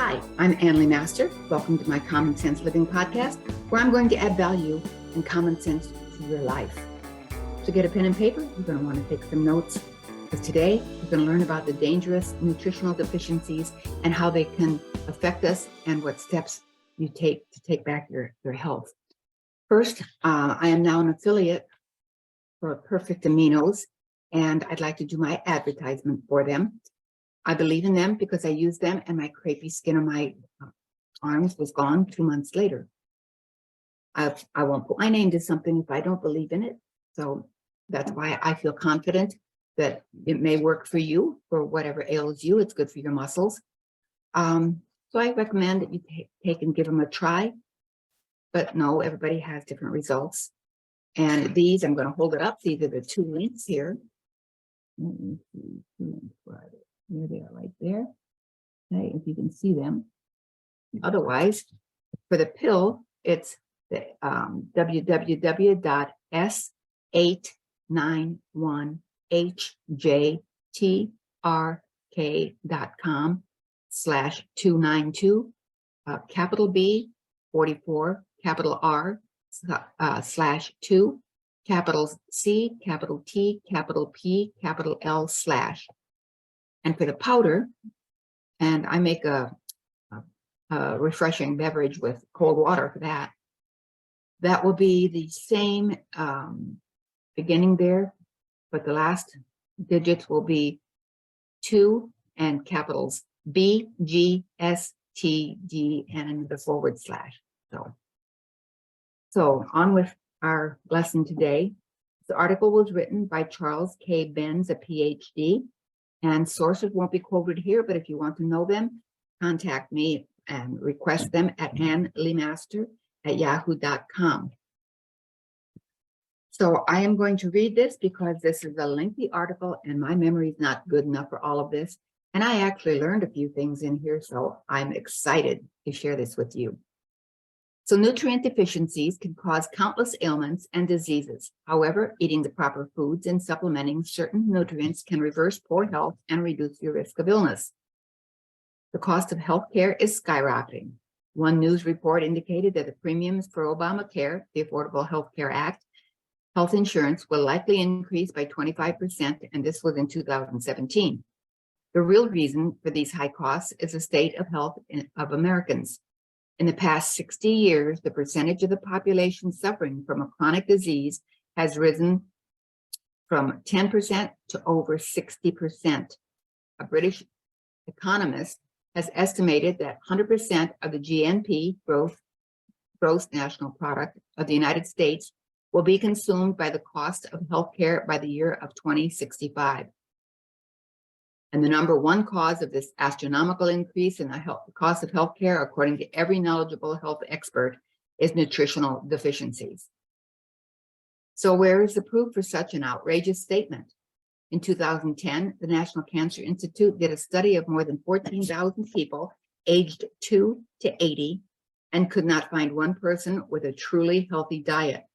Hi, I'm Annalie Master. Welcome to my Common Sense Living podcast, where I'm going to add value and common sense to your life. So get a pen and paper. You're going to want to take some notes, because today we're going to learn about the dangerous nutritional deficiencies and how they can affect us and what steps you take to take back your health. First, I am now an affiliate for Perfect Aminos, and I'd like to do my advertisement for them. I believe in them because I use them and my crepey skin on my arms was gone 2 months later. I won't put my name to something if I don't believe in it. So that's why I feel confident that it may work for you, for whatever ails you. It's good for your muscles. So I recommend that you take and give them a try. But no, everybody has different results. And these, I'm going to hold it up. These are the two links here. Let me see. There they are right there. Okay, if you can see them. Otherwise, for the pill, it's the www.s89one hjtrk.com/292, capital B 44, capital R /2, capital C, capital T, capital P, capital L /. And for the powder, and I make a refreshing beverage with cold water for that. That will be the same beginning there, but the last digits will be 2 and capitals B, G, S, T, D, and the /. So on with our lesson today. The article was written by Charles K. Benz, a PhD. And sources won't be quoted here, but if you want to know them, contact me and request them at annaliemaster@yahoo.com. So I am going to read this because this is a lengthy article and my memory is not good enough for all of this. And I actually learned a few things in here, so I'm excited to share this with you. So nutrient deficiencies can cause countless ailments and diseases. However, eating the proper foods and supplementing certain nutrients can reverse poor health and reduce your risk of illness. The cost of healthcare is skyrocketing. One news report indicated that the premiums for Obamacare, the Affordable Health Care Act, health insurance will likely increase by 25%, and this was in 2017. The real reason for these high costs is the state of health of Americans. In the past 60 years, the percentage of the population suffering from a chronic disease has risen from 10% to over 60%. A British economist has estimated that 100% of the GNP, gross national product of the United States, will be consumed by the cost of healthcare by the year of 2065. And the number one cause of this astronomical increase in the cost of healthcare, according to every knowledgeable health expert, is nutritional deficiencies. So where is the proof for such an outrageous statement? In 2010, the National Cancer Institute did a study of more than 14,000 people aged 2 to 80 and could not find one person with a truly healthy diet.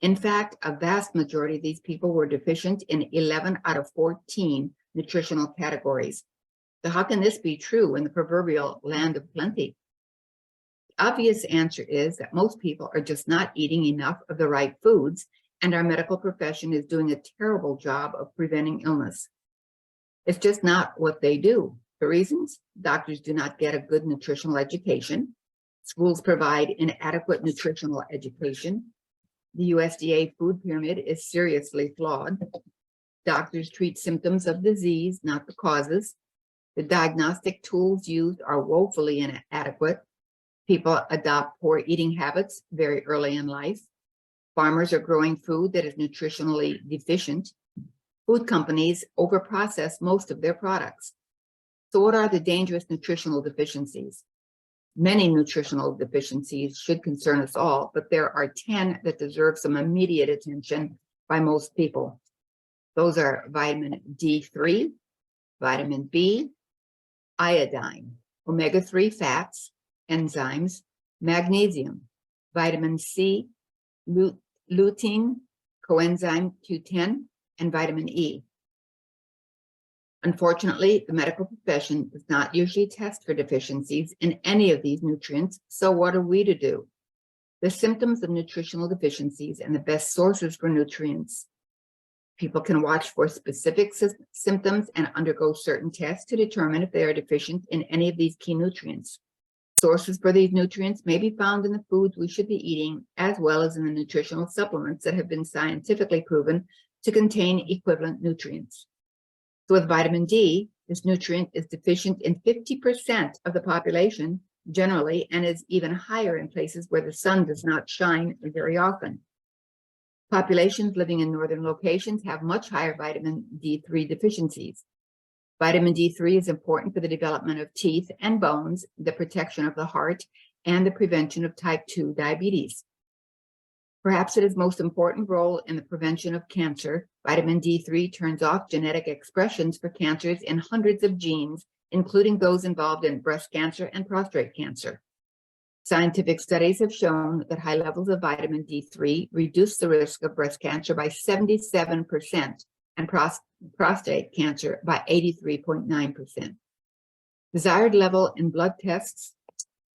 In fact, a vast majority of these people were deficient in 11 out of 14 nutritional categories. So how can this be true in the proverbial land of plenty? The obvious answer is that most people are just not eating enough of the right foods, and our medical profession is doing a terrible job of preventing illness. It's just not what they do. The reasons: doctors do not get a good nutritional education. Schools provide inadequate nutritional education. The USDA food pyramid is seriously flawed. Doctors treat symptoms of disease, not the causes. The diagnostic tools used are woefully inadequate. People adopt poor eating habits very early in life. Farmers are growing food that is nutritionally deficient. Food companies overprocess most of their products. So what are the dangerous nutritional deficiencies? Many nutritional deficiencies should concern us all, but there are 10 that deserve some immediate attention by most people. Those are vitamin D3, vitamin B, iodine, omega-3 fats, enzymes, magnesium, vitamin C, lutein, coenzyme Q10, and vitamin E. Unfortunately, the medical profession does not usually test for deficiencies in any of these nutrients, so what are we to do? The symptoms of nutritional deficiencies and the best sources for nutrients. People can watch for specific symptoms and undergo certain tests to determine if they are deficient in any of these key nutrients. Sources for these nutrients may be found in the foods we should be eating, as well as in the nutritional supplements that have been scientifically proven to contain equivalent nutrients. So with vitamin D, this nutrient is deficient in 50% of the population generally, and is even higher in places where the sun does not shine very often. Populations living in northern locations have much higher vitamin D3 deficiencies. Vitamin D3 is important for the development of teeth and bones, the protection of the heart, and the prevention of type 2 diabetes. Perhaps its most important role in the prevention of cancer, vitamin D3 turns off genetic expressions for cancers in hundreds of genes, including those involved in breast cancer and prostate cancer. Scientific studies have shown that high levels of vitamin D3 reduce the risk of breast cancer by 77% and prostate cancer by 83.9%. Desired level in blood tests,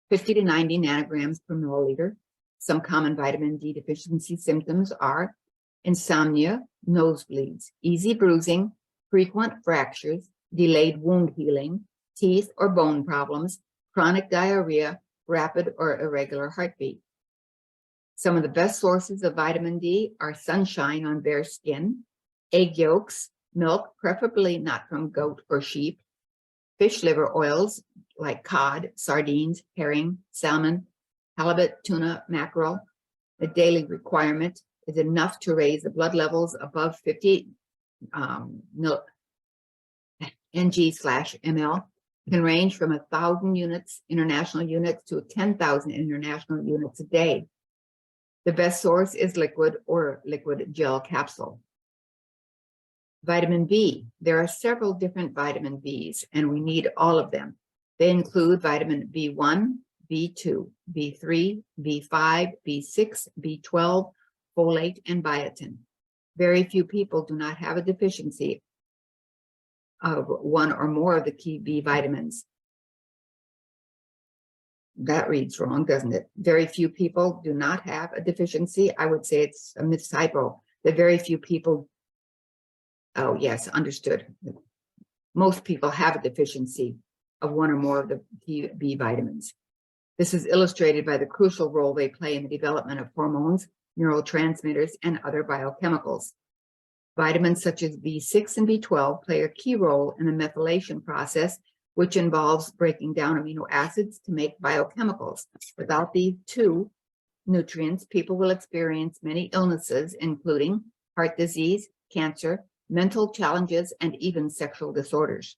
50 to 90 nanograms per milliliter. Some common vitamin D deficiency symptoms are insomnia, nosebleeds, easy bruising, frequent fractures, delayed wound healing, teeth or bone problems, chronic diarrhea, rapid or irregular heartbeat. Some of the best sources of vitamin D are sunshine on bare skin, egg yolks, milk, preferably not from goat or sheep, fish liver oils like cod, sardines, herring, salmon, halibut, tuna, mackerel. The daily requirement is enough to raise the blood levels above 50 ng/ml, can range from 1,000 units, international units, to 10,000 international units a day. The best source is liquid or liquid gel capsule. Vitamin B. There are several different vitamin Bs, and we need all of them. They include vitamin B1, B2, B3, B5, B6, B12, folate, and biotin. Very few people do not have a deficiency of one or more of the key B vitamins. That reads wrong, doesn't it? Very few people do not have a deficiency. I would say it's a mistypo. That very few people, oh yes, understood. Most people have a deficiency of one or more of the key B vitamins. This is illustrated by the crucial role they play in the development of hormones, neurotransmitters, and other biochemicals. Vitamins such as B6 and B12 play a key role in the methylation process, which involves breaking down amino acids to make biochemicals. Without these two nutrients, people will experience many illnesses, including heart disease, cancer, mental challenges, and even sexual disorders.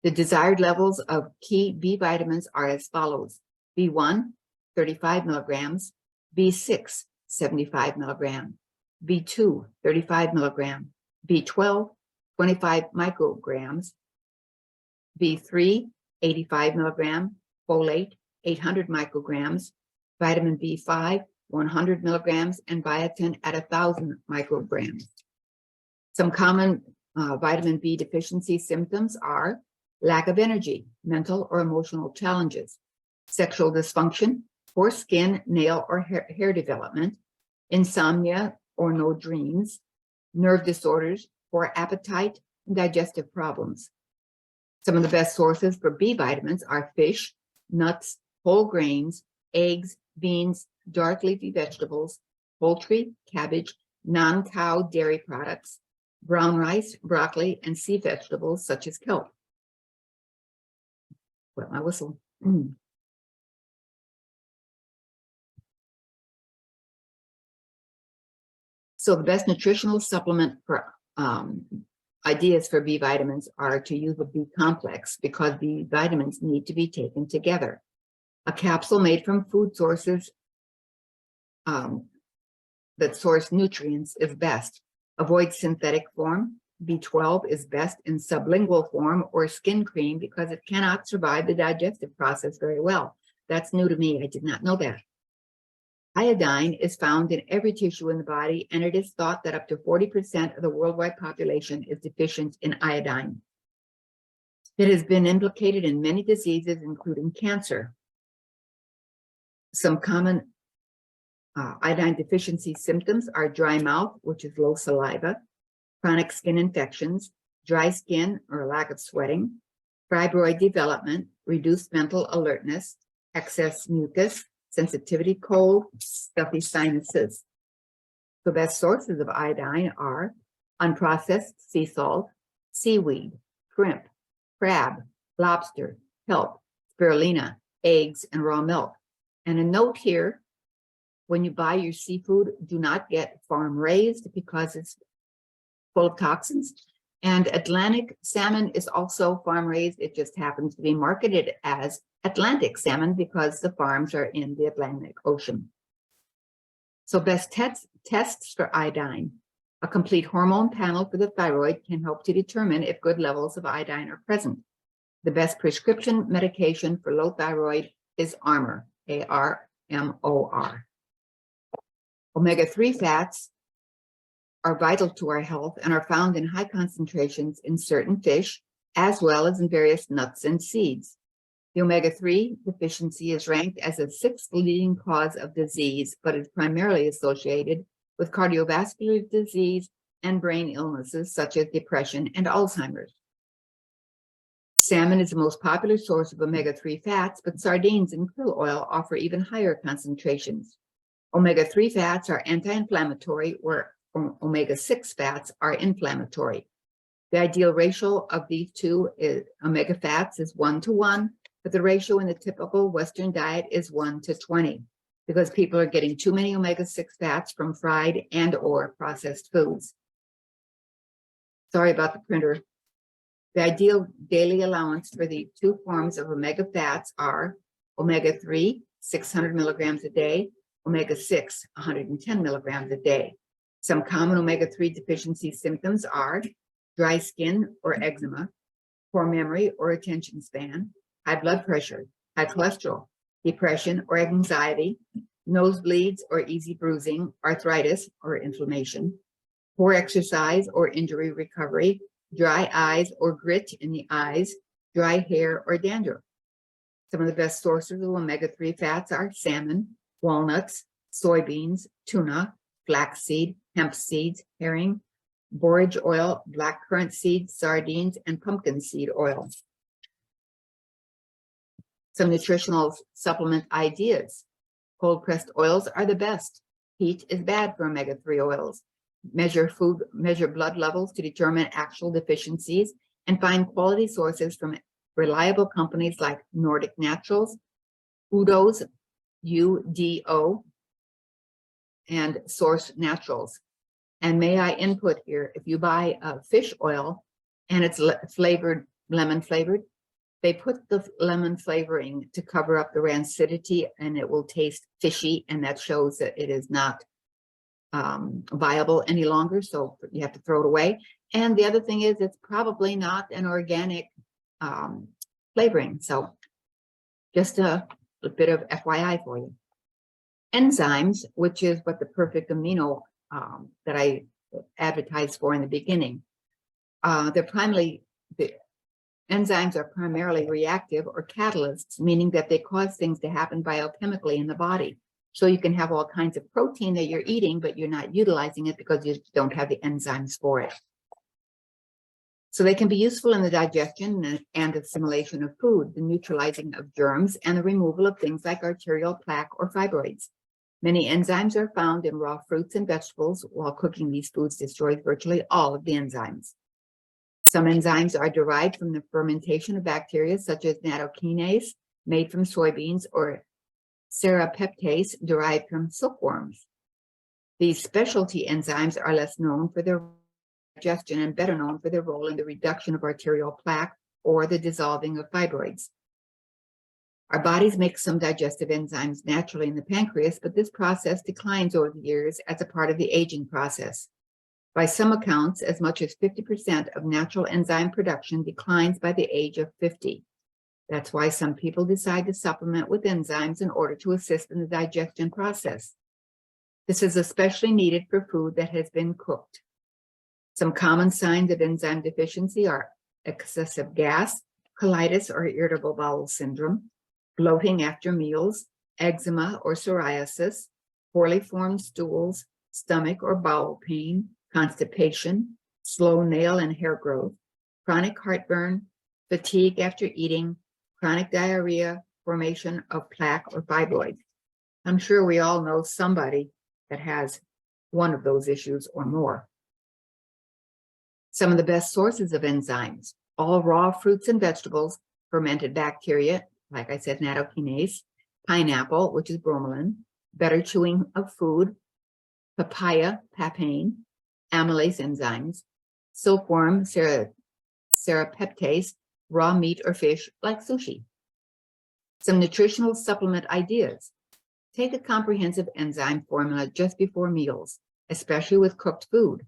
The desired levels of key B vitamins are as follows: B1, 35 milligrams, B6, 75 milligrams, B2, 35 milligrams, B12, 25 micrograms, B3, 85 milligrams, folate, 800 micrograms, vitamin B5, 100 milligrams, and biotin at 1,000 micrograms. Some common vitamin B deficiency symptoms are lack of energy, mental or emotional challenges, sexual dysfunction, poor skin, nail, or hair development, insomnia or no dreams, nerve disorders, poor appetite, and digestive problems. Some of the best sources for B vitamins are fish, nuts, whole grains, eggs, beans, dark leafy vegetables, poultry, cabbage, non-cow dairy products, brown rice, broccoli, and sea vegetables such as kelp. Wet my whistle. So the best nutritional supplement for ideas for B vitamins are to use a B complex, because B vitamins need to be taken together. A capsule made from food sources that source nutrients is best. Avoid synthetic form. B12 is best in sublingual form or skin cream because it cannot survive the digestive process very well. That's new to me. I did not know that. Iodine is found in every tissue in the body, and it is thought that up to 40% of the worldwide population is deficient in iodine. It has been implicated in many diseases, including cancer. Some common iodine deficiency symptoms are dry mouth, which is low saliva, chronic skin infections, dry skin or lack of sweating, fibroid development, reduced mental alertness, excess mucus, sensitivity, cold, stuffy sinuses. The best sources of iodine are unprocessed sea salt, seaweed, shrimp, crab, lobster, kelp, spirulina, eggs, and raw milk. And a note here, when you buy your seafood, do not get farm raised because it's full of toxins. And Atlantic salmon is also farm raised. It just happens to be marketed as Atlantic salmon because the farms are in the Atlantic Ocean. So best tests for iodine. A complete hormone panel for the thyroid can help to determine if good levels of iodine are present. The best prescription medication for low thyroid is Armour, A-R-M-O-R. Omega-3 fats are vital to our health and are found in high concentrations in certain fish, as well as in various nuts and seeds. The omega-3 deficiency is ranked as the 6th leading cause of disease, but is primarily associated with cardiovascular disease and brain illnesses such as depression and Alzheimer's. Salmon is the most popular source of omega-3 fats, but sardines and krill oil offer even higher concentrations. Omega-3 fats are anti-inflammatory, where omega-6 fats are inflammatory. The ideal ratio of these two omega fats is 1:1, but the ratio in the typical Western diet is 1:20 because people are getting too many omega-6 fats from fried and or processed foods. Sorry about the printer. The ideal daily allowance for the two forms of omega fats are omega-3, 600 milligrams a day, omega-6, 110 milligrams a day. Some common omega-3 deficiency symptoms are dry skin or eczema, poor memory or attention span, high blood pressure, high cholesterol, depression or anxiety, nosebleeds or easy bruising, arthritis or inflammation, poor exercise or injury recovery, dry eyes or grit in the eyes, dry hair or dandruff. Some of the best sources of omega-3 fats are salmon, walnuts, soybeans, tuna, flaxseed, hemp seeds, herring, borage oil, blackcurrant seeds, sardines, and pumpkin seed oil. Some nutritional supplement ideas. Cold pressed oils are the best. Heat is bad for omega-3 oils. Measure blood levels to determine actual deficiencies and find quality sources from reliable companies like Nordic Naturals, Udo's, UDO, and Source Naturals. And may I input here, if you buy fish oil and it's flavored, lemon flavored, they put the lemon flavoring to cover up the rancidity and it will taste fishy, and that shows that it is not viable any longer, so you have to throw it away. And the other thing is it's probably not an organic flavoring. So just a bit of FYI for you. Enzymes, which is what the perfect amino that I advertised for in the beginning, the enzymes are primarily reactive or catalysts, meaning that they cause things to happen biochemically in the body. So you can have all kinds of protein that you're eating, but you're not utilizing it because you don't have the enzymes for it. So they can be useful in the digestion and assimilation of food, the neutralizing of germs, and the removal of things like arterial plaque or fibroids. Many enzymes are found in raw fruits and vegetables, while cooking these foods destroys virtually all of the enzymes. Some enzymes are derived from the fermentation of bacteria, such as nattokinase, made from soybeans, or serrapeptase, derived from silkworms. These specialty enzymes are less known for their digestion and better known for their role in the reduction of arterial plaque or the dissolving of fibroids. Our bodies make some digestive enzymes naturally in the pancreas, but this process declines over the years as a part of the aging process. By some accounts, as much as 50% of natural enzyme production declines by the age of 50. That's why some people decide to supplement with enzymes in order to assist in the digestion process. This is especially needed for food that has been cooked. Some common signs of enzyme deficiency are excessive gas, colitis or irritable bowel syndrome, bloating after meals, eczema or psoriasis, poorly formed stools, stomach or bowel pain, constipation, slow nail and hair growth, chronic heartburn, fatigue after eating, chronic diarrhea, formation of plaque or fibroids. I'm sure we all know somebody that has one of those issues or more. Some of the best sources of enzymes: all raw fruits and vegetables, fermented bacteria, like I said, nattokinase, pineapple, which is bromelain, better chewing of food, papaya, papain, amylase enzymes, silkworm, serrapeptase, raw meat or fish like sushi. Some nutritional supplement ideas: take a comprehensive enzyme formula just before meals, especially with cooked food.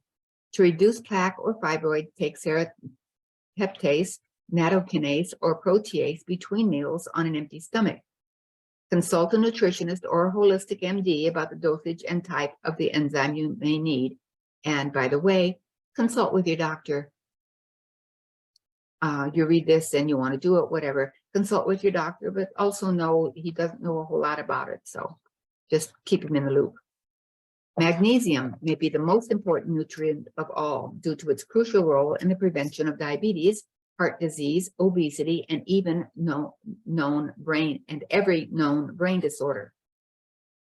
To reduce plaque or fibroid, take serrapeptase, nattokinase, or protease between meals on an empty stomach. Consult a nutritionist or a holistic MD about the dosage and type of the enzyme you may need. And by the way, consult with your doctor. You read this and you want to do it, whatever, consult with your doctor, but also know he doesn't know a whole lot about it. So just keep him in the loop. Magnesium may be the most important nutrient of all due to its crucial role in the prevention of diabetes, heart disease, obesity, and even every known brain disorder.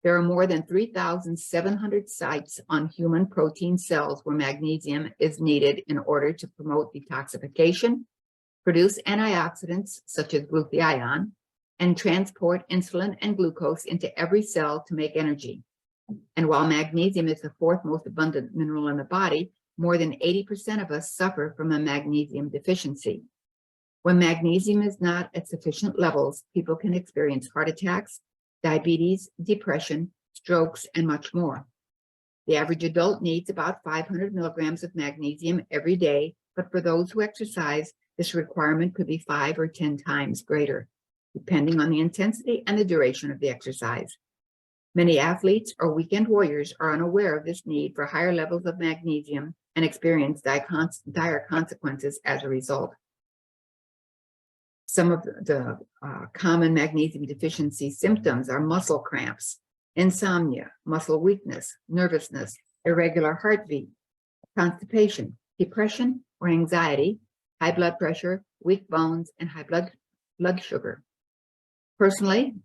There are more than 3,700 sites on human protein cells where magnesium is needed in order to promote detoxification, produce antioxidants such as glutathione, and transport insulin and glucose into every cell to make energy. And while magnesium is the fourth most abundant mineral in the body, more than 80% of us suffer from a magnesium deficiency. When magnesium is not at sufficient levels, people can experience heart attacks, diabetes, depression, strokes, and much more. The average adult needs about 500 milligrams of magnesium every day, but for those who exercise, this requirement could be 5 or 10 times greater, depending on the intensity and the duration of the exercise. Many athletes or weekend warriors are unaware of this need for higher levels of magnesium and experience dire consequences as a result. Some of the common magnesium deficiency symptoms are muscle cramps, insomnia, muscle weakness, nervousness, irregular heartbeat, constipation, depression or anxiety, high blood pressure, weak bones, and high blood sugar. Personally,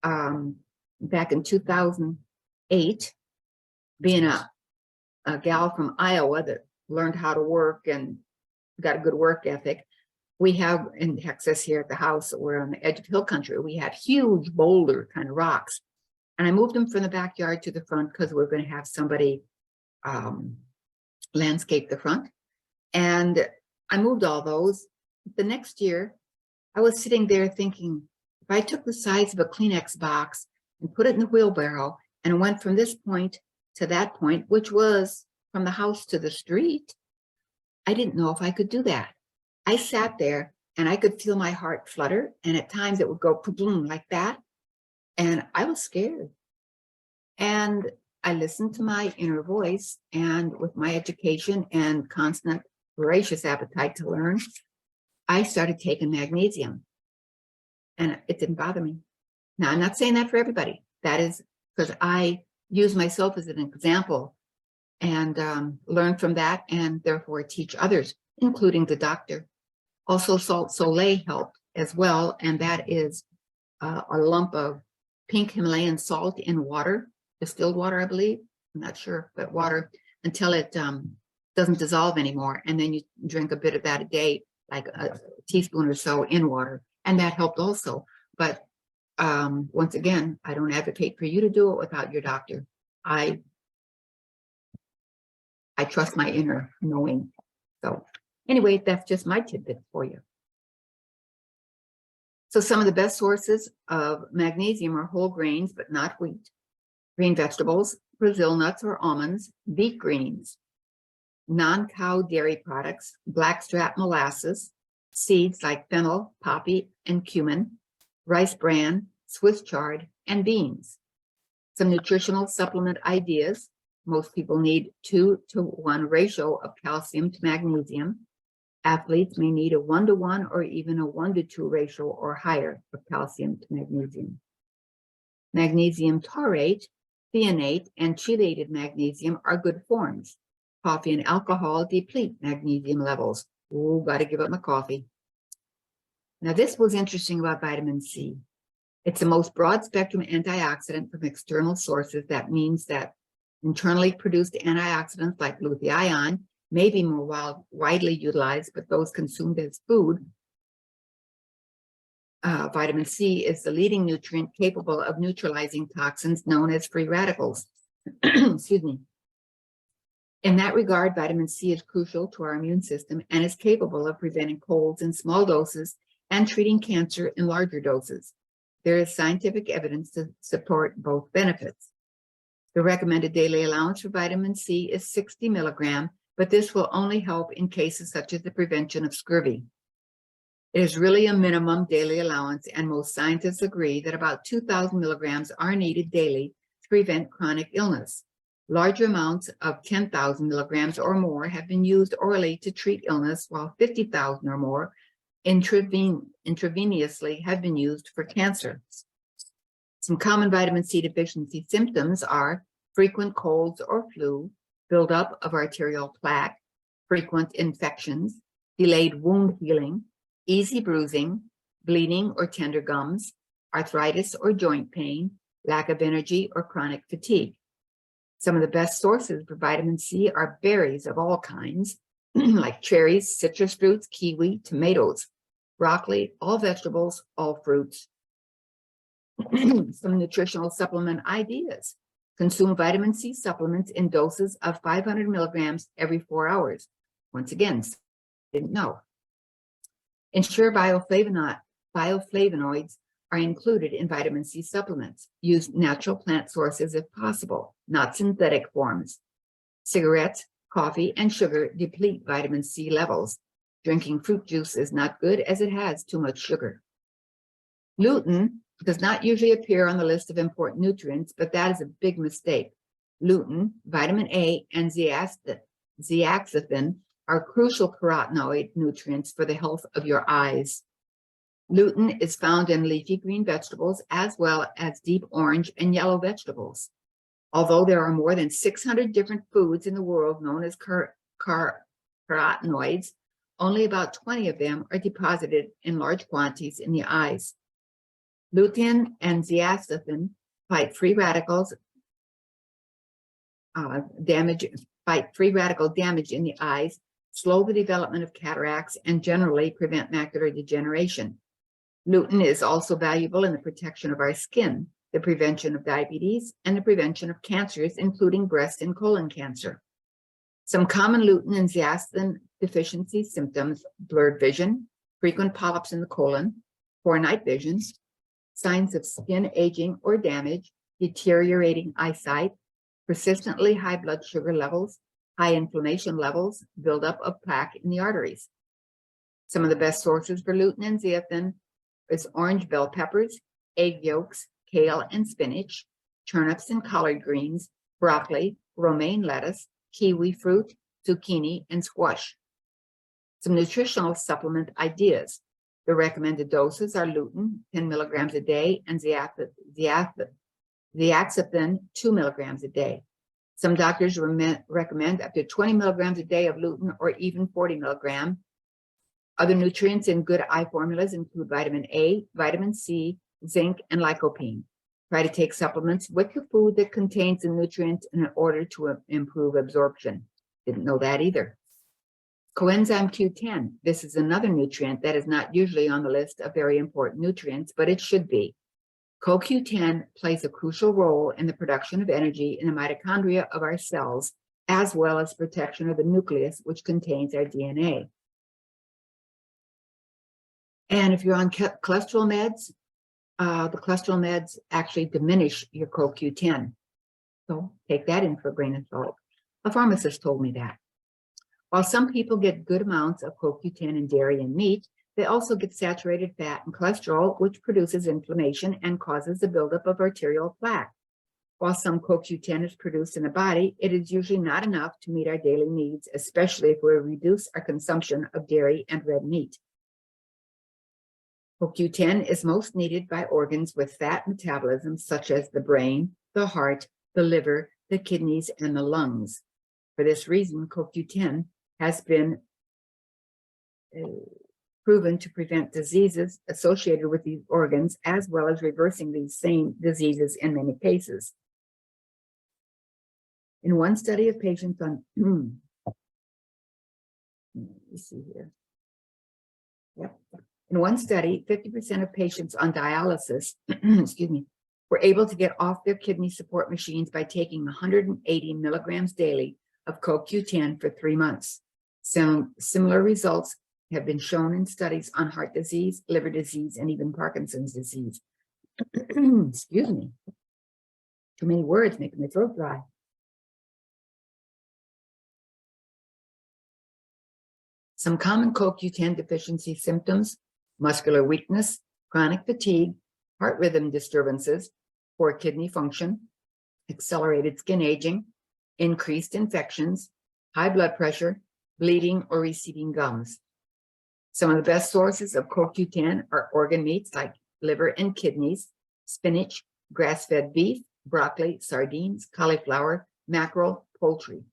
back in 2008, being a gal from Iowa that learned how to work and got a good work ethic, we have in Texas here at the house, we're on the edge of hill country, we had huge boulder kind of rocks. And I moved them from the backyard to the front because we're going to have somebody landscape the front. And I moved all those. The next year, I was sitting there thinking, if I took the size of a Kleenex box and put it in the wheelbarrow and went from this point to that point, which was from the house to the street, I didn't know if I could do that. I sat there and I could feel my heart flutter, and at times it would go boom like that. And I was scared. And I listened to my inner voice, and with my education and constant voracious appetite to learn, I started taking magnesium, and it didn't bother me. Now, I'm not saying that for everybody. That is because I use myself as an example and learn from that, and therefore teach others, including the doctor. Also, Salt Soleil helped as well, and that is a lump of pink Himalayan salt in water, distilled water, I believe. I'm not sure, but water until it doesn't dissolve anymore. And then you drink a bit of that a day, like a teaspoon or so in water. And that helped also. But once again, I don't advocate for you to do it without your doctor. I trust my inner knowing. So anyway, that's just my tidbit for you. So some of the best sources of magnesium are whole grains, but not wheat, green vegetables, Brazil nuts or almonds, beet greens, non-cow dairy products, blackstrap molasses, seeds like fennel, poppy, and cumin, rice bran, Swiss chard, and beans. Some nutritional supplement ideas. Most people need 2-to-1 ratio of calcium to magnesium. Athletes may need a 1-to-1 or even a 1-to-2 ratio or higher of calcium to magnesium. Magnesium taurate, threonate, and chelated magnesium are good forms. Coffee and alcohol deplete magnesium levels. Ooh, got to give up my coffee. Now, this was interesting about vitamin C. It's the most broad spectrum antioxidant from external sources. That means that internally produced antioxidants like glutathione may be more widely utilized, but those consumed as food. Vitamin C is the leading nutrient capable of neutralizing toxins known as free radicals. Excuse me. In that regard, vitamin C is crucial to our immune system and is capable of preventing colds in small doses and treating cancer in larger doses. There is scientific evidence to support both benefits. The recommended daily allowance for vitamin C is 60 milligrams, but this will only help in cases such as the prevention of scurvy. It is really a minimum daily allowance, and most scientists agree that about 2,000 milligrams are needed daily to prevent chronic illness. Larger amounts of 10,000 milligrams or more have been used orally to treat illness, while 50,000 or more intravenously have been used for cancer. Some common vitamin C deficiency symptoms are frequent colds or flu, buildup of arterial plaque, frequent infections, delayed wound healing, easy bruising, bleeding or tender gums, arthritis or joint pain, lack of energy or chronic fatigue. Some of the best sources for vitamin C are berries of all kinds, like cherries, citrus fruits, kiwi, tomatoes, broccoli, all vegetables, all fruits. Some nutritional supplement ideas. Consume vitamin C supplements in doses of 500 milligrams every 4 hours. Once again, didn't know. Ensure bioflavonoids are included in vitamin C supplements. Use natural plant sources if possible, not synthetic forms. Cigarettes, coffee, and sugar deplete vitamin C levels. Drinking fruit juice is not good as it has too much sugar. Lutein does not usually appear on the list of important nutrients, but that is a big mistake. Lutein, vitamin A, and zeaxanthin are crucial carotenoid nutrients for the health of your eyes. Lutein is found in leafy green vegetables as well as deep orange and yellow vegetables. Although there are more than 600 different foods in the world known as carotenoids, only about 20 of them are deposited in large quantities in the eyes. Lutein and zeaxanthin fight free radical damage in the eyes, slow the development of cataracts, and generally prevent macular degeneration. Lutein is also valuable in the protection of our skin, the prevention of diabetes, and the prevention of cancers, including breast and colon cancer. Some common lutein and zeaxanthin deficiency symptoms: blurred vision, frequent polyps in the colon, poor night vision, signs of skin aging or damage, deteriorating eyesight, persistently high blood sugar levels, high inflammation levels, buildup of plaque in the arteries. Some of the best sources for lutein and zeaxanthin is orange bell peppers, egg yolks, kale and spinach, turnips and collard greens, broccoli, romaine lettuce, kiwi fruit, zucchini, and squash. Some nutritional supplement ideas. The recommended doses are lutein, 10 milligrams a day, and zeaxanthin, 2 milligrams a day. Some doctors recommend up to 20 milligrams a day of lutein or even 40 milligrams. Other nutrients in good eye formulas include vitamin A, vitamin C, zinc, and lycopene. Try to take supplements with the food that contains the nutrients in order to improve absorption. Didn't know that either. Coenzyme Q10. This is another nutrient that is not usually on the list of very important nutrients, but it should be. CoQ10 plays a crucial role in the production of energy in the mitochondria of our cells, as well as protection of the nucleus, which contains our DNA. And if you're on cholesterol meds, the cholesterol meds actually diminish your CoQ10. So take that in for a grain of salt. A pharmacist told me that. While some people get good amounts of CoQ10 in dairy and meat, they also get saturated fat and cholesterol, which produces inflammation and causes the buildup of arterial plaque. While some CoQ10 is produced in the body, it is usually not enough to meet our daily needs, especially if we reduce our consumption of dairy and red meat. CoQ10 is most needed by organs with fat metabolism, such as the brain, the heart, the liver, the kidneys, and the lungs. For this reason, CoQ10 has been proven to prevent diseases associated with these organs, as well as reversing these same diseases in many cases. In one study of patients on, let me see here. Yep. In one study, 50% of patients on dialysis, excuse me, were able to get off their kidney support machines by taking 180 milligrams daily of CoQ10 for 3 months. Some similar results have been shown in studies on heart disease, liver disease, and even Parkinson's disease. Excuse me. Too many words making my throat dry. Some common CoQ10 deficiency symptoms: muscular weakness, chronic fatigue, heart rhythm disturbances, poor kidney function, accelerated skin aging, increased infections, high blood pressure, bleeding or receding gums. Some of the best sources of CoQ10 are organ meats like liver and kidneys, spinach, grass-fed beef, broccoli, sardines, cauliflower, mackerel, poultry.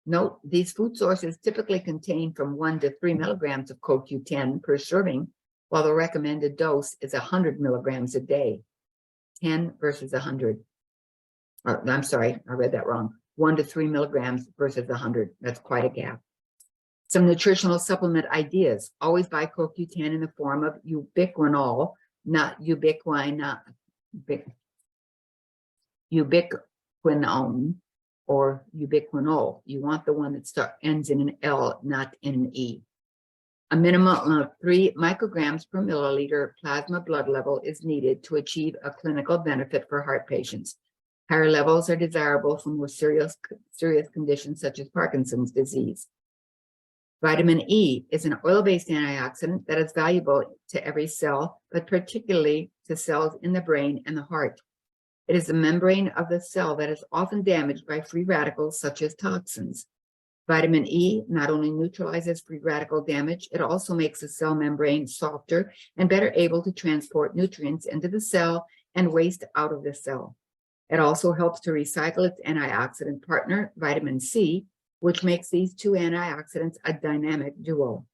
Note, these food sources typically contain from 1 to 3 milligrams of CoQ10 per serving, while the recommended dose is 100 milligrams a day. 10 versus 100. I'm sorry, I read that wrong. 1 to 3 milligrams versus 100. That's quite a gap. Some nutritional supplement ideas: always buy CoQ10 in the form of ubiquinol, not ubiquinone, ubiquinone, or ubiquinol. You want the one that ends in an L, not in an E. A minimum of 3 micrograms per milliliter plasma blood level is needed to achieve a clinical benefit for heart patients. Higher levels are desirable for more serious conditions such as Parkinson's disease. Vitamin E is an oil-based antioxidant that is valuable to every cell, but particularly to cells in the brain and the heart. It is the membrane of the cell that is often damaged by free radicals such as toxins. Vitamin E not only neutralizes free radical damage, it also makes the cell membrane softer and better able to transport nutrients into the cell and waste out of the cell. It also helps to recycle its antioxidant partner, vitamin C, which makes these two antioxidants a dynamic duo.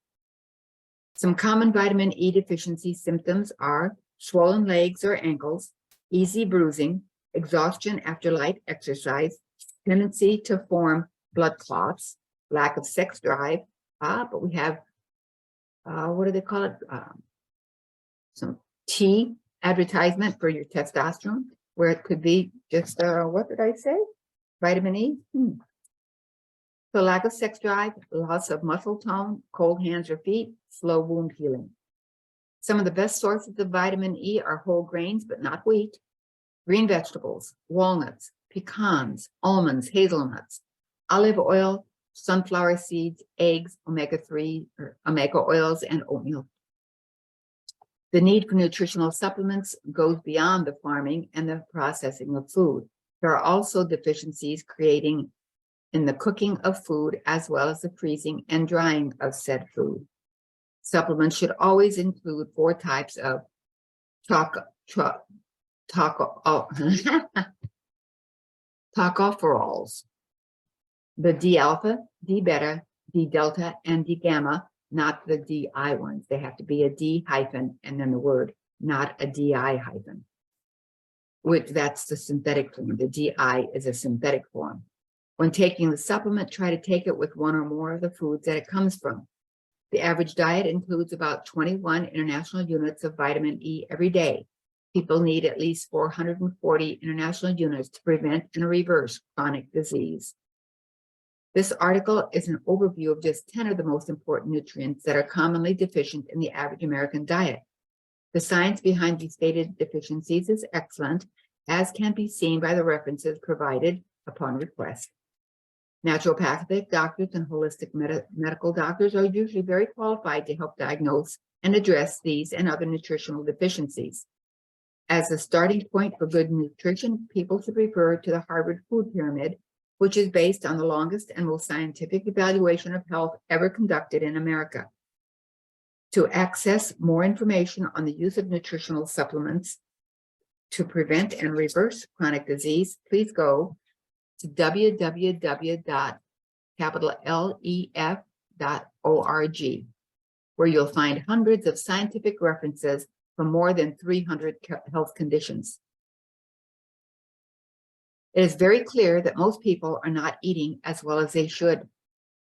Some common vitamin E deficiency symptoms are swollen legs or ankles, easy bruising, exhaustion after light exercise, tendency to form blood clots, lack of sex drive. But we have, what do they call it? Some T advertisement for your testosterone, where it could be just, what did I say? Vitamin E. So lack of sex drive, loss of muscle tone, cold hands or feet, slow wound healing. Some of the best sources of vitamin E are whole grains, but not wheat, green vegetables, walnuts, pecans, almonds, hazelnuts, olive oil, sunflower seeds, eggs, omega-3 or omega oils, and oatmeal. The need for nutritional supplements goes beyond the farming and the processing of food. There are also deficiencies creating in the cooking of food, as well as the freezing and drying of said food. Supplements should always include 4 types of tocopherols: the D-alpha, D-beta, D-delta, and D-gamma, not the D-I ones. They have to be a D hyphen and then the word, not a D-I hyphen. Which that's the synthetic form. The D-I is a synthetic form. When taking the supplement, try to take it with 1 or more of the foods that it comes from. The average diet includes about 21 international units of vitamin E every day. People need at least 440 international units to prevent and reverse chronic disease. This article is an overview of just 10 of the most important nutrients that are commonly deficient in the average American diet. The science behind these stated deficiencies is excellent, as can be seen by the references provided upon request. Naturopathic doctors and holistic medical doctors are usually very qualified to help diagnose and address these and other nutritional deficiencies. As a starting point for good nutrition, people should refer to the Harvard Food Pyramid, which is based on the longest and most scientific evaluation of health ever conducted in America. To access more information on the use of nutritional supplements to prevent and reverse chronic disease, please go to www.lef.org, where you'll find hundreds of scientific references for more than 300 health conditions. It is very clear that most people are not eating as well as they should.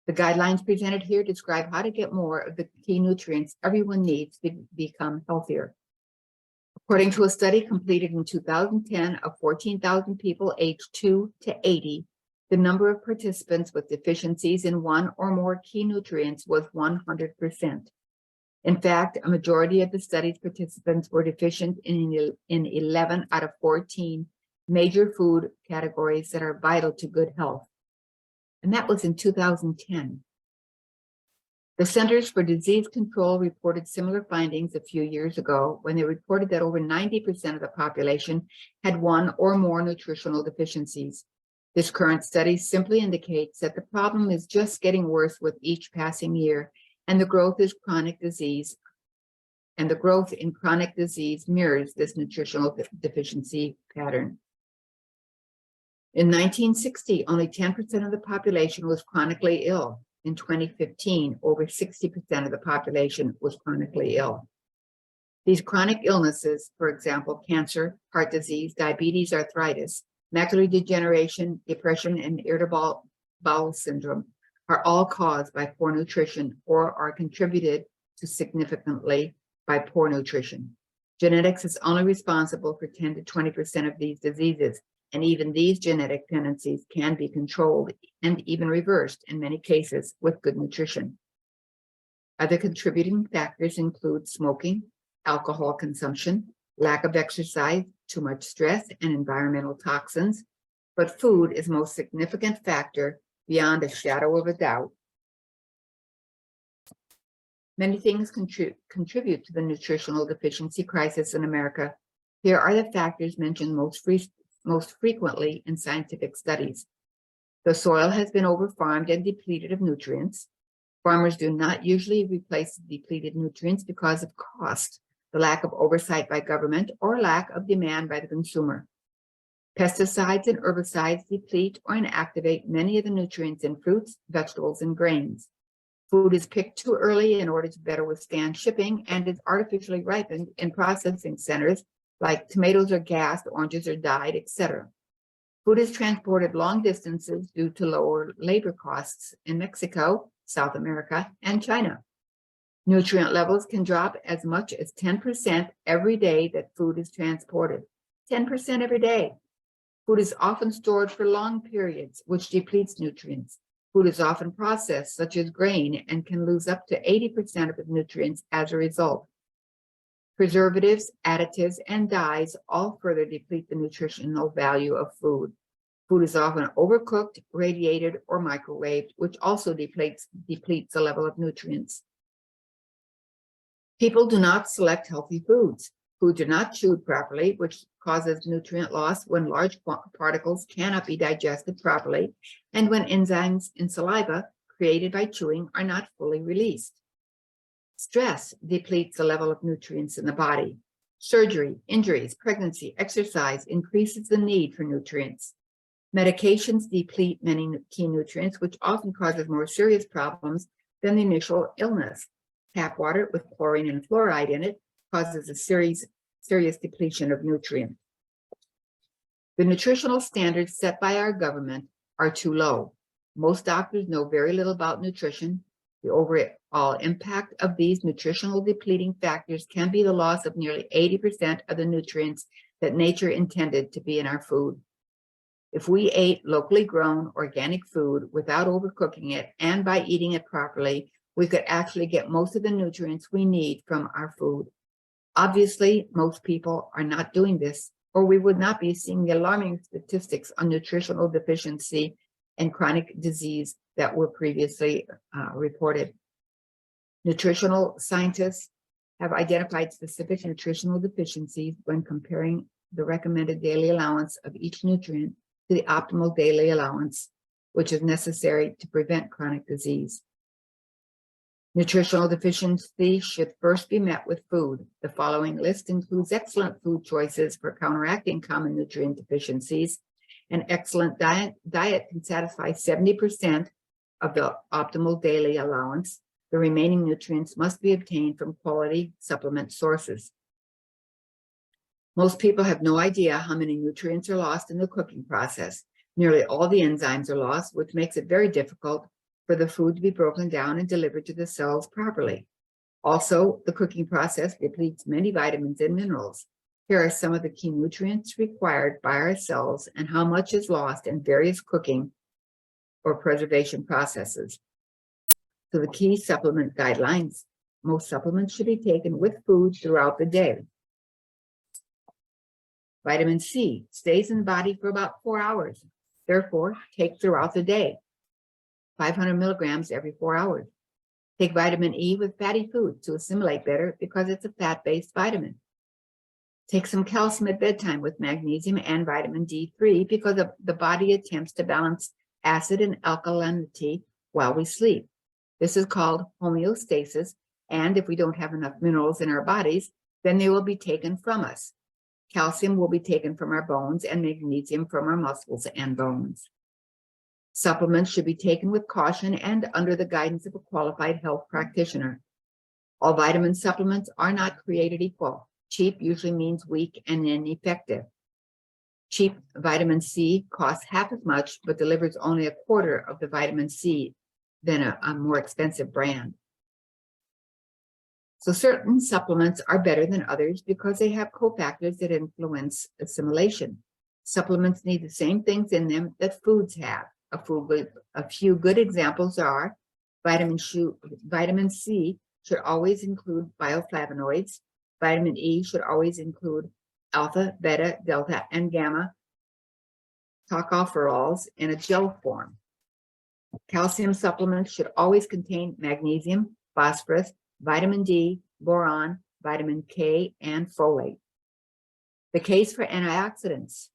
The guidelines presented here describe how to get more of the key nutrients everyone needs to become healthier. According to a study completed in 2010 of 14,000 people aged 2 to 80, the number of participants with deficiencies in one or more key nutrients was 100%. In fact, a majority of the study's participants were deficient in 11 out of 14 major food categories that are vital to good health. And that was in 2010. The Centers for Disease Control reported similar findings a few years ago when they reported that over 90% of the population had one or more nutritional deficiencies. This current study simply indicates that the problem is just getting worse with each passing year, and the growth in chronic disease mirrors this nutritional deficiency pattern. In 1960, only 10% of the population was chronically ill. In 2015, over 60% of the population was chronically ill. These chronic illnesses, for example, cancer, heart disease, diabetes, arthritis, macular degeneration, depression, and irritable bowel syndrome, are all caused by poor nutrition or are contributed to significantly by poor nutrition. Genetics is only responsible for 10 to 20% of these diseases, and even these genetic tendencies can be controlled and even reversed in many cases with good nutrition. Other contributing factors include smoking, alcohol consumption, lack of exercise, too much stress, and environmental toxins, but food is the most significant factor beyond a shadow of a doubt. Many things contribute to the nutritional deficiency crisis in America. Here are the factors mentioned most frequently in scientific studies. The soil has been overfarmed and depleted of nutrients. Farmers do not usually replace depleted nutrients because of cost, the lack of oversight by government, or lack of demand by the consumer. Pesticides and herbicides deplete or inactivate many of the nutrients in fruits, vegetables, and grains. Food is picked too early in order to better withstand shipping and is artificially ripened in processing centers like tomatoes are gassed, oranges are dyed, etc. Food is transported long distances due to lower labor costs in Mexico, South America, and China. Nutrient levels can drop as much as 10% every day that food is transported. 10% every day. Food is often stored for long periods, which depletes nutrients. Food is often processed, such as grain, and can lose up to 80% of its nutrients as a result. Preservatives, additives, and dyes all further deplete the nutritional value of food. Food is often overcooked, radiated, or microwaved, which also depletes the level of nutrients. People do not select healthy foods. Foods are not chewed properly, which causes nutrient loss when large particles cannot be digested properly, and when enzymes in saliva created by chewing are not fully released. Stress depletes the level of nutrients in the body. Surgery, injuries, pregnancy, exercise increases the need for nutrients. Medications deplete many key nutrients, which often causes more serious problems than the initial illness. Tap water with chlorine and fluoride in it causes a serious depletion of nutrients. The nutritional standards set by our government are too low. Most doctors know very little about nutrition. The overall impact of these nutritional depleting factors can be the loss of nearly 80% of the nutrients that nature intended to be in our food. If we ate locally grown organic food without overcooking it and by eating it properly, we could actually get most of the nutrients we need from our food. Obviously, most people are not doing this, or we would not be seeing the alarming statistics on nutritional deficiency and chronic disease that were previously reported. Nutritional scientists have identified specific nutritional deficiencies when comparing the recommended daily allowance of each nutrient to the optimal daily allowance, which is necessary to prevent chronic disease. Nutritional deficiency should first be met with food. The following list includes excellent food choices for counteracting common nutrient deficiencies. An excellent diet can satisfy 70% of the optimal daily allowance. The remaining nutrients must be obtained from quality supplement sources. Most people have no idea how many nutrients are lost in the cooking process. Nearly all the enzymes are lost, which makes it very difficult for the food to be broken down and delivered to the cells properly. Also, the cooking process depletes many vitamins and minerals. Here are some of the key nutrients required by our cells and how much is lost in various cooking or preservation processes. So the key supplement guidelines. Most supplements should be taken with food throughout the day. Vitamin C stays in the body for about 4 hours. Therefore, take throughout the day, 500 milligrams every 4 hours. Take vitamin E with fatty foods to assimilate better because it's a fat-based vitamin. Take some calcium at bedtime with magnesium and vitamin D3 because the body attempts to balance acid and alkalinity while we sleep. This is called homeostasis, and if we don't have enough minerals in our bodies, then they will be taken from us. Calcium will be taken from our bones and magnesium from our muscles and bones. Supplements should be taken with caution and under the guidance of a qualified health practitioner. All vitamin supplements are not created equal. Cheap usually means weak and ineffective. Cheap vitamin C costs half as much, but delivers only a quarter of the vitamin C than a more expensive brand. So certain supplements are better than others because they have cofactors that influence assimilation. Supplements need the same things in them that foods have. A few good examples are vitamin C should always include bioflavonoids. Vitamin E should always include alpha, beta, delta, and gamma tocopherols in a gel form. Calcium supplements should always contain magnesium, phosphorus, vitamin D, boron, vitamin K, and folate. The case for antioxidants,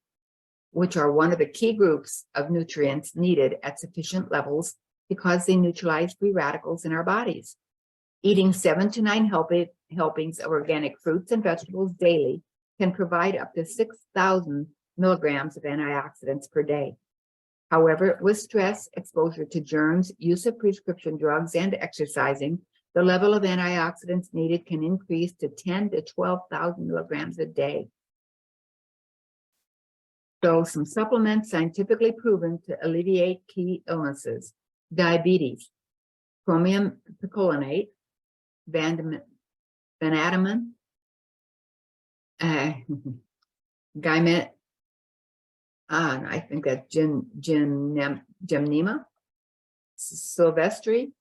which are one of the key groups of nutrients needed at sufficient levels because they neutralize free radicals in our bodies. Eating 7 to 9 helpings of organic fruits and vegetables daily can provide up to 6,000 milligrams of antioxidants per day. However, with stress, exposure to germs, use of prescription drugs, and exercising, the level of antioxidants needed can increase to 10 to 12,000 milligrams a day. So some supplements scientifically proven to alleviate key illnesses: diabetes, chromium picolinate, vanadin, I think that's gymnema, silvestri,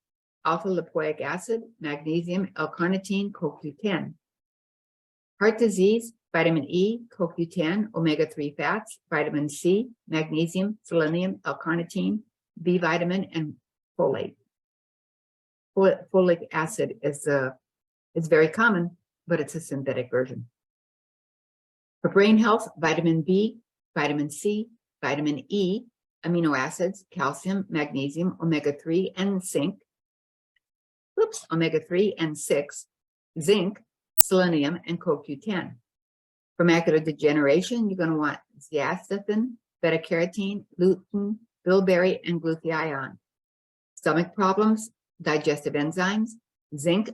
alpha lipoic acid, magnesium, L-carnitine, CoQ10. Heart disease, vitamin E, CoQ10, omega-3 fats, vitamin C, magnesium, selenium, L-carnitine, B vitamin, and folate. Folic acid is very common, but it's a synthetic version. For brain health, vitamin B, vitamin C, vitamin E, amino acids, calcium, magnesium, omega-3, and zinc. Omega-3 and 6, zinc, selenium, and CoQ10. For macular degeneration, you're going to want zeaxanthin, beta-carotene, lutein, bilberry, and glutathione. Stomach problems, digestive enzymes, zinc,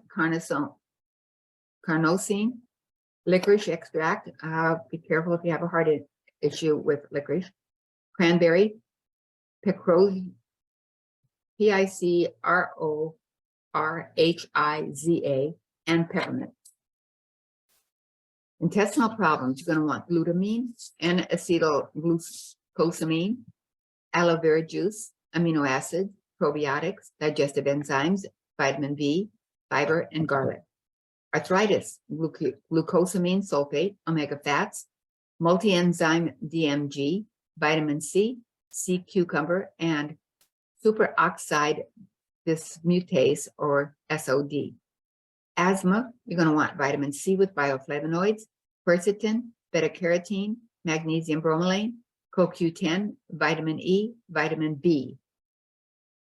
carnosine, licorice extract. Be careful if you have a heart issue with licorice. Cranberry, picrohiza, and peppermint. Intestinal problems, you're going to want glutamine and acetylglucosamine, aloe vera juice, amino acids, probiotics, digestive enzymes, vitamin B, fiber, and garlic. Arthritis, glucosamine sulfate, omega fats, multi-enzyme DMG, vitamin C, sea cucumber, and superoxide dismutase or SOD. Asthma, you're going to want vitamin C with bioflavonoids, quercetin, beta-carotene, magnesium bromelain, CoQ10, vitamin E, vitamin B.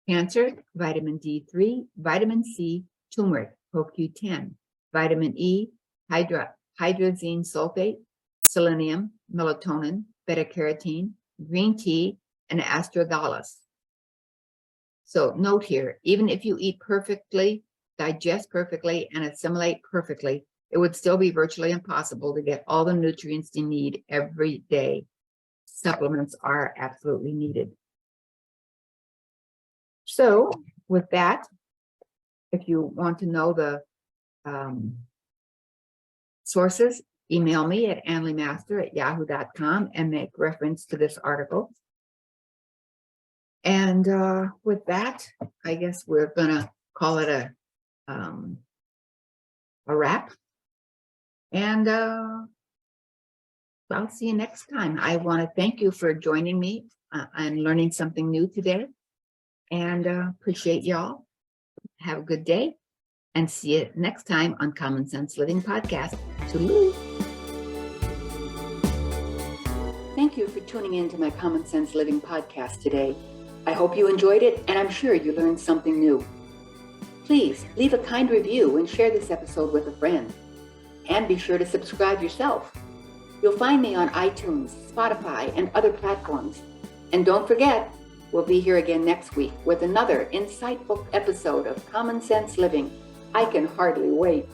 Cancer, vitamin D3, vitamin C, turmeric, CoQ10, vitamin E, hydrazine sulfate, selenium, melatonin, beta-carotene, green tea, and astragalus. So note here, even if you eat perfectly, digest perfectly, and assimilate perfectly, it would still be virtually impossible to get all the nutrients you need every day. Supplements are absolutely needed. So with that, if you want to know the sources, email me at anleymaster@yahoo.com and make reference to this article. And with that, I guess we're gonna call it a wrap. And I'll see you next time. I want to thank you for joining me and learning something new today. And appreciate y'all. Have a good day and see you next time on Common Sense Living Podcast. Toodaloo. Thank you for tuning in to my Common Sense Living Podcast today. I hope you enjoyed it, and I'm sure you learned something new. Please leave a kind review and share this episode with a friend. And be sure to subscribe yourself. You'll find me on iTunes, Spotify, and other platforms. And don't forget, we'll be here again next week with another insightful episode of Common Sense Living. I can hardly wait.